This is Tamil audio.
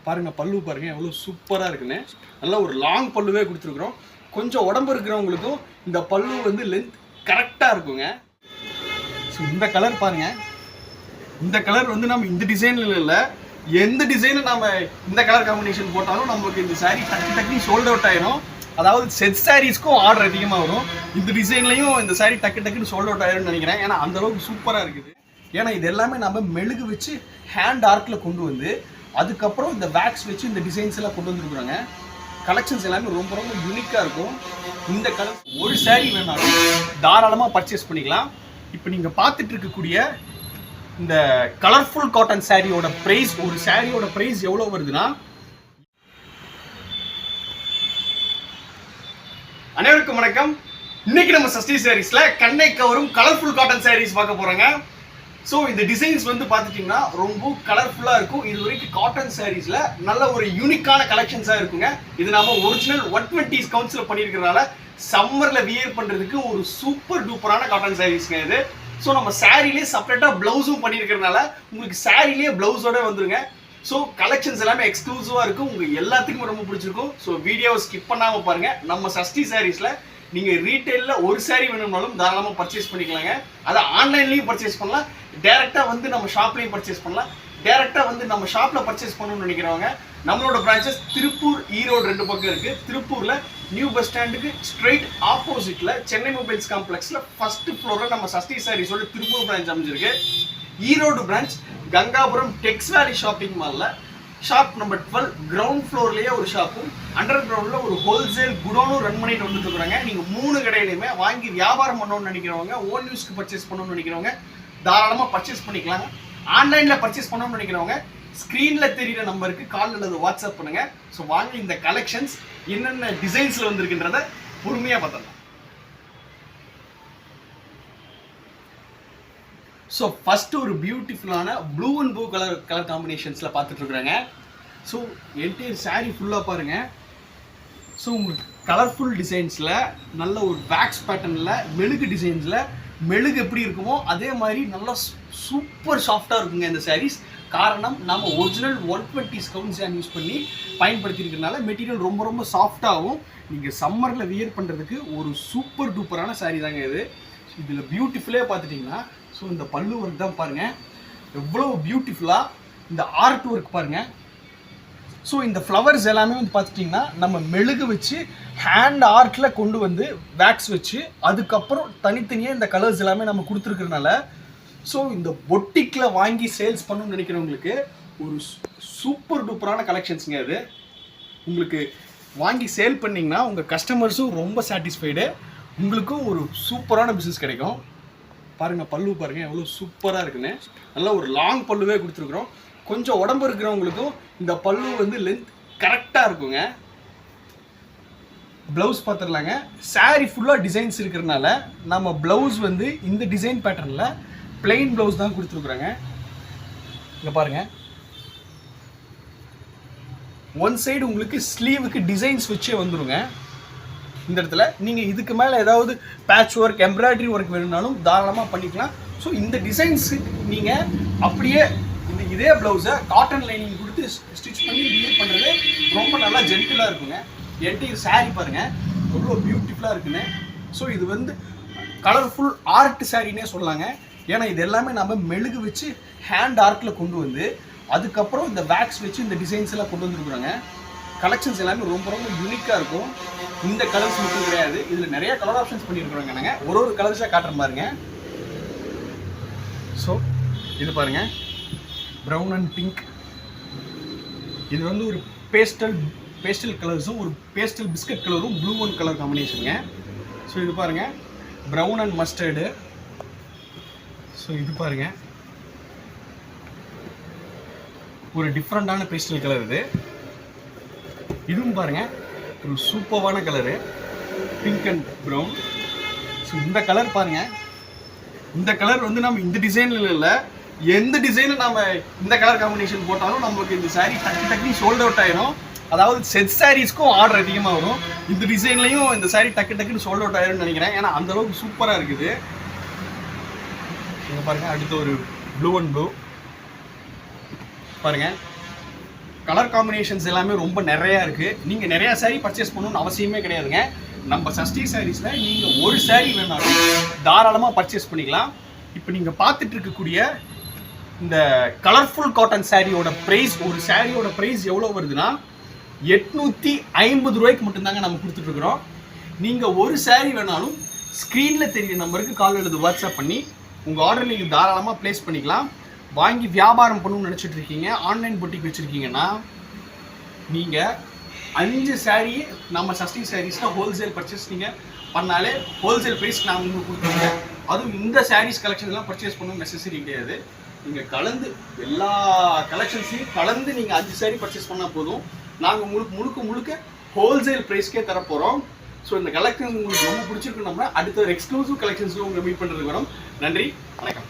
பாருங்கள் பல்லு பாருங்கள் எவ்வளோ சூப்பராக இருக்குன்னு. நல்லா ஒரு லாங் பல்லுவே கொடுத்துருக்குறோம். கொஞ்சம் உடம்பு இருக்கிறவங்களுக்கும் இந்த பல்லு வந்து லென்த் கரெக்டாக இருக்குங்க. ஸோ இந்த கலர் பாருங்கள், இந்த கலர் வந்து நம்ம இந்த டிசைனில் இல்லை, எந்த டிசைனில் நம்ம இந்த கலர் காம்பினேஷன் போட்டாலும் நமக்கு இந்த சாரீ டக்கு சோல்ட் அவுட் ஆயிரும். அதாவது செட் சாரீஸ்க்கும் ஆர்டர் அதிகமாக வரும். இந்த டிசைன்லையும் இந்த சாரீ டக்குன்னு சோல்ட் அவுட் ஆயிரும்னு நினைக்கிறேன். ஏன்னா அந்தளவுக்கு சூப்பராக இருக்குது. ஏன்னா இது எல்லாமே நம்ம மெழுகு வச்சு ஹேண்ட் ஆர்க்கில் கொண்டு வந்து அதுக்கப்புறம் இந்த வேக்ஸ் வச்சு இந்த டிசைன்ஸ் எல்லாம் கொண்டு வந்துருக்குறாங்க. கலெக்ஷன்ஸ் எல்லாமே ரொம்ப ரொம்ப யூனிக்காக இருக்கும். இந்த கலர் ஒரு சாரீ வேணாலும் தாராளமாக பர்ச்சேஸ் பண்ணிக்கலாம். இப்போ நீங்கள் பார்த்துட்டு இருக்கக்கூடிய இந்த கலர்ஃபுல் காட்டன் சாரியோட ப்ரைஸ், ஒரு சாரியோட ப்ரைஸ் எவ்வளோ வருதுன்னா, அனைவருக்கும் வணக்கம். இன்னைக்கு நம்ம சஷ்டி சாரீஸ்ல கண்ணை கவரும் கலர்ஃபுல் காட்டன் சாரீஸ் பார்க்க போறோங்க. ஸோ இந்த டிசைன்ஸ் வந்து பார்த்துட்டிங்கன்னா ரொம்ப கலர்ஃபுல்லாக இருக்கும். இது வரைக்கும் காட்டன் சாரீஸ்ல நல்ல ஒரு யூனிக்கான கலெக்ஷன்ஸாக இருக்குங்க. இது நாம ஒரிஜினல் 120 கவுண்ட்ஸில் பண்ணியிருக்கிறதுனால சம்மரில் வியர் பண்ணுறதுக்கு ஒரு சூப்பர் டூப்பரான காட்டன் சாரீஸ்ங்க இது. ஸோ நம்ம சாரீலேயே செப்பரேட்டாக ப்ளவுஸும் பண்ணியிருக்கிறதுனால உங்களுக்கு சாரீலேயே ப்ளவுஸோட வந்துருங்க. ஸோ கலெக்ஷன்ஸ் எல்லாமே எக்ஸ்க்ளூசிவாக இருக்கும். உங்களுக்கு எல்லாத்துக்கும் ரொம்ப பிடிச்சிருக்கும். ஸோ வீடியோவை ஸ்கிப் பண்ணாமல் பாருங்கள். நம்ம சஷ்டி சாரீஸில் நீங்கள் ரீட்டெயிலில் ஒரு சாரீ வேணும்னாலும் தாராளமாக பர்ச்சேஸ் பண்ணிக்கலாங்க. அதை ஆன்லைன்லேயும் பர்ச்சேஸ் பண்ணலாம், டேரெக்டாக வந்து நம்ம ஷாப்லேயும் பர்ச்சேஸ் பண்ணலாம். டேரெக்டாக வந்து நம்ம ஷாப்பில் பர்ச்சேஸ் பண்ணணும்னு நினைக்கிறவங்க நம்மளோட பிரான்ச்சஸ் திருப்பூர், ஈரோடு 2 பக்கம் இருக்குது. திருப்பூரில் நியூ பஸ் ஸ்டாண்டுக்கு ஸ்ட்ரெயிட் ஆப்போசிட்டில் சென்னை மொபைல்ஸ் காம்ப்ளெக்ஸில் ஃபர்ஸ்ட் ஃப்ளோரில் நம்ம சஷ்டி சாரீஸோட திருப்பூர் பிரான்ச் அமைஞ்சிருக்கு. ஈரோடு பிரான்ச் கங்காபுரம் டெக்ஸ் வேலி ஷாப்பிங் மாலில் ஷாப் நம்பர் 12 கிரவுண்ட் ஃப்ளோர்லேயே ஒரு ஷாப்பும் அண்டர் கிரவுண்டில் ஒரு ஹோல்சேல் குடோனும் ரன் பண்ணிட்டு வந்துட்டு இருக்கிறாங்க. நீங்கள் 3 கடையிலையுமே வாங்கி வியாபாரம் பண்ணணும்னு நினைக்கிறவங்க, ஓன் யூஸ்க்கு பர்ச்சேஸ் பண்ணணும்னு நினைக்கிறவங்க தாராளமாக பர்ச்சேஸ் பண்ணிக்கலாங்க. ஆன்லைனில் பர்ச்சேஸ் பண்ணணும்னு நினைக்கிறவங்க ஸ்க்ரீனில் தெரிகிற நம்பருக்கு கால் அல்லது வாட்ஸ்அப் பண்ணுங்கள். ஸோ வாங்கி இந்த கலெக்ஷன்ஸ் என்னென்ன டிசைன்ஸில் வந்திருக்குன்றத பொறுமையாக பார்த்துடலாம். ஸோ ஃபஸ்ட்டு ஒரு பியூட்டிஃபுல்லான ப்ளூ அண்ட் ப்ளூ கலர் காம்பினேஷன்ஸில் பார்த்துட்டு இருக்கிறாங்க. ஸோ என்டையர் சாரீ ஃபுல்லாக பாருங்கள். ஸோ உங்களுக்கு கலர்ஃபுல் டிசைன்ஸில் நல்ல ஒரு வேக்ஸ் பேட்டர்னில் மெழுகு டிசைன்ஸில் மெழுகு எப்படி இருக்குமோ அதே மாதிரி நல்லா சூப்பர் சாஃப்டாக இருக்குங்க இந்த சாரீஸ். காரணம் நம்ம ஒரிஜினல் 120 கவுண்ட்ஸ் யூஸ் பண்ணி பயன்படுத்தியிருக்கிறதுனால மெட்டீரியல் ரொம்ப ரொம்ப சாஃப்டாகவும் நீங்கள் சம்மரில் வியர் பண்ணுறதுக்கு ஒரு சூப்பர் டூப்பரான சாரீ தாங்க இது. இதில் பியூட்டிஃபுல்லே பார்த்துட்டிங்கன்னா ஸோ இந்த பல்லு ஒர்க் தான் பாருங்கள் எவ்வளோ பியூட்டிஃபுல்லாக, இந்த ஆர்ட் ஒர்க் பாருங்கள். ஸோ இந்த ஃப்ளவர்ஸ் எல்லாமே வந்து பார்த்துட்டிங்கன்னா நம்ம மெழுகு வச்சு ஹேண்ட் ஆர்ட்டில் கொண்டு வந்து வேக்ஸ் வச்சு அதுக்கப்புறம் தனித்தனியாக இந்த கலர்ஸ் எல்லாமே நம்ம கொடுத்துருக்கிறதுனால ஸோ இந்த பொட்டிக்கில் வாங்கி சேல்ஸ் பண்ணணும்னு நினைக்கிறவங்களுக்கு ஒரு சூப்பர் டூப்பரான கலெக்ஷன்ஸுங்க அது. உங்களுக்கு வாங்கி சேல் பண்ணிங்கன்னா உங்கள் கஸ்டமர்ஸும் ரொம்ப சாட்டிஸ்ஃபைடு, உங்களுக்கும் ஒரு சூப்பரான பிஸ்னஸ் கிடைக்கும். பாருங்கள் பல்லு பாருங்கள் எவ்வளோ சூப்பராக இருக்குன்னு. நல்லா ஒரு லாங் பல்லுவே கொடுத்துருக்குறோம். கொஞ்சம் உடம்பு இருக்கிறவங்களுக்கும் இந்த பல்லு வந்து லென்த் கரெக்டாக இருக்குங்க. ப்ளவுஸ் பார்த்துடலாங்க. சாரீ ஃபுல்லாக டிசைன்ஸ் இருக்கிறதுனால நம்ம ப்ளவுஸ் வந்து இந்த டிசைன் பேட்டர்னில் பிளெயின் ப்ளவுஸ் தான் கொடுத்துருக்குறாங்க. இங்கே பாருங்கள், ஒன் சைடு உங்களுக்கு ஸ்லீவுக்கு டிசைன்ஸ் வச்சே வந்துடுங்க. இந்த இடத்துல நீங்கள் இதுக்கு மேலே ஏதாவது பேட்ச் ஒர்க், எம்ப்ராய்டரி ஒர்க் வேணும்னாலும் தாராளமாக பண்ணிக்கலாம். ஸோ இந்த டிசைன்ஸு நீங்கள் அப்படியே இதே ப்ளவுஸை காட்டன் லைனிங் கொடுத்து ஸ்டிச் பண்ணி வியர் பண்ணுறது ரொம்ப நல்லா ஜென்டிலாக இருக்குங்க. என்டையர் சாரீ பாருங்கள் எவ்வளோ பியூட்டிஃபுல்லாக இருக்குன்னு. ஸோ இது வந்து கலர்ஃபுல் ஆர்ட் சாரீனே சொல்லலாங்க. ஏன்னா இது எல்லாமே நம்ம மெழுகு வச்சு ஹேண்ட் ஆர்ட்டில் கொண்டு வந்து அதுக்கப்புறம் இந்த வேக்ஸ் வச்சு இந்த டிசைன்ஸ் எல்லாம் கொண்டு வந்துருக்குறாங்க. கலெக்ஷன்ஸ் எல்லாமே ரொம்ப ரொம்ப யூனிக்காக இருக்கும். இந்த கலர்ஸ் மட்டும் கிடையாது, இதில் நிறைய கலர் ஆப்ஷன்ஸ் பண்ணியிருக்கிறாங்க. நாங்கள் ஒரு கலர்ஸாக காட்டுற பாருங்க. ஸோ இது பாருங்கள் ப்ரௌன் அண்ட் பிங்க், இது வந்து ஒரு பேஸ்டல் கலர்ஸும் ஒரு பேஸ்டல் பிஸ்கட் கலரும் ப்ளூ அண்ட் கலர் காம்பினேஷனுங்க. ஸோ இது பாருங்கள் ப்ரௌன் அண்ட் மஸ்டர்டு. ஸோ இது பாருங்கள் ஒரு டிஃப்ரெண்டான பேஸ்டல் கலர் இது. இதுவும் பாருங்கள் ஒரு சூப்பரான colour pink and brown. So இந்த கலர் பாருங்கள், இந்த கலர் வந்து நம்ம இந்த டிசைனில் இல்லை, எந்த டிசைனில் நம்ம இந்த கலர் காம்பினேஷன் போட்டாலும் நமக்கு இந்த சாரீ டக்கு சோல்ட் அவுட் ஆயிரும். அதாவது செட் சாரீஸ்க்கும் ஆர்டர் அதிகமாக வரும். இந்த டிசைன்லையும் இந்த சாரீ டக்குன்னு சோல்ட் அவுட் ஆயிரும்னு நினைக்கிறேன். ஏன்னா அந்தளவுக்கு சூப்பராக இருக்குது. இங்கே பாருங்கள் அடுத்து ஒரு ப்ளூ அண்ட் ப்ளூ பாருங்கள். கலர் காம்பினேஷன்ஸ் எல்லாமே ரொம்ப நிறையா இருக்குது. நீங்கள் நிறையா saree பர்ச்சேஸ் பண்ணணும்னு அவசியமே கிடையாதுங்க. நம்ம சஷ்டி சாரீஸில் நீங்கள் ஒரு saree வேணாலும் தாராளமாக பர்ச்சேஸ் பண்ணிக்கலாம். இப்போ நீங்கள் பார்த்துட்டு இருக்கக்கூடிய இந்த கலர்ஃபுல் காட்டன் சாரியோட ப்ரைஸ், ஒரு சாரியோட ப்ரைஸ் எவ்வளோ வருதுன்னா 850 ரூபாய்க்கு மட்டும்தாங்க நம்ம கொடுத்துட்ருக்குறோம். நீங்கள் ஒரு saree வேணாலும் ஸ்க்ரீனில் தெரியுற நம்பருக்கு கால் அல்லது வாட்ஸ்அப் பண்ணி உங்கள் ஆர்டர் நீங்கள் தாராளமாக ப்ளேஸ் பண்ணிக்கலாம். வாங்கி வியாபாரம் பண்ணணும்னு நினச்சிட்டு இருக்கீங்க, ஆன்லைன் பொட்டிக் வச்சுருக்கீங்கன்னா நீங்கள் 5 saree நம்ம சஷ்டி சாரீஸில் ஹோல்சேல் பர்ச்சேஸ் நீங்கள் பண்ணாலே ஹோல்சேல் ப்ரைஸ் நான் உங்களுக்கு கொடுத்துருக்கேன். அதுவும் இந்த சாரீஸ் கலெக்ஷன்லாம் பர்ச்சேஸ் பண்ணணும் நெசசரி கிடையாது. நீங்கள் கலந்து எல்லா கலெக்ஷன்ஸையும் கலந்து நீங்கள் 5 saree பர்ச்சேஸ் பண்ணால் போதும். நாங்கள் உங்களுக்கு முழுக்க ஹோல்சேல் ப்ரைஸ்க்கே தரப்போகிறோம். ஸோ இந்த கலெக்ஷன் உங்களுக்கு ரொம்ப பிடிச்சிருக்கு. நம்ம அடுத்த ஒரு எக்ஸ்க்ளூசிவ் கலெக்ஷன்ஸில் உங்களை மீட் பண்ணுறதுக்கு வரோம். நன்றி, வணக்கம்.